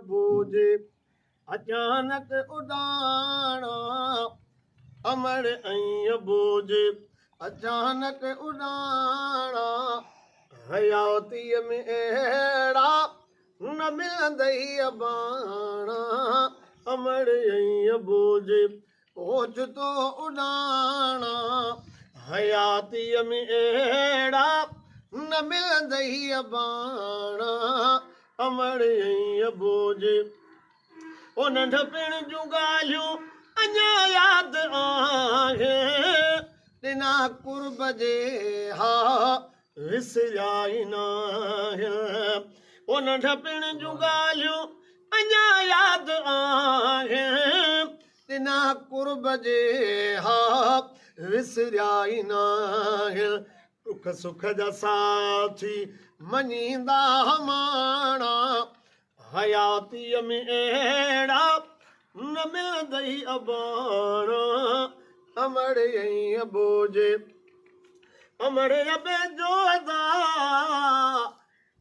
अबूजे अचानक उॾाणा अमर ऐं अबूजे अचानक उॾाणा हयातीअ में अहिड़ा न मिलंदई अबाणा अमर ऐं अबूजे ओचितो उॾाणा हयातीअ में अहिड़ा न मिलंदई अबाणा अमर ऐं अबूजे ओ नंढपिण जूं ॻाल्हियूं अञा यादि आहे ॾिना कुर्ब जे हा विसरिया न ओ नंढपिण जूं ॻाल्हियूं अञा यादि आहे ॾिना कुर्ब जे हा विसरिया न दुख सुख जा साथी मञींदा माणा हयातीअ में अहिड़ा न मिलंदई अबाणा अमर ऐं अबूजे अमर अबे जो अदा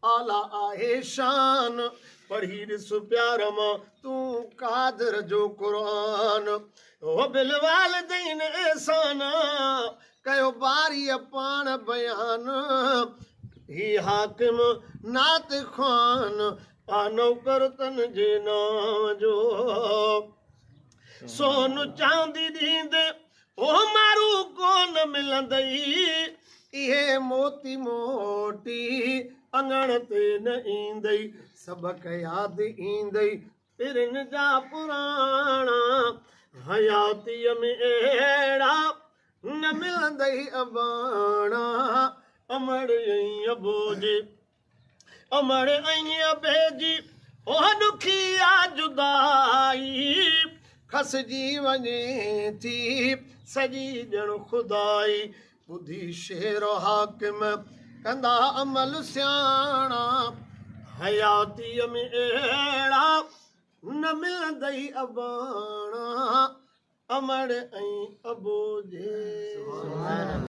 आला आहे शान पढ़ी ॾिस प्यार मां तूं कादर जो क़ुरान ओ बिल वालिदैन एहसान कयो बारीअ पाण बयान ही हाकिम नात ख़ान आ नौकर तन जे नाम जो सोन चांदी ॾींदे ओ मारू कोन मिलंदई इहे मोती मोटी अंगण ते न ईंदई सबक यादि ईंदई पिरनि जा पुराणा हयातीअ में अहिड़ा न मिलंदई अबाणा अमर ऐं अबूजे अमर ऐं अबे जी ओ ॾुखी आ जुदाई खसिजी वञे थी सॼी ॼण खुदाई ॿुधी शेर हाकिम कंदा अमल सियाणा हयातीअ में अहिड़ा न मिलंदई अबाणा अमर ऐं अबूजे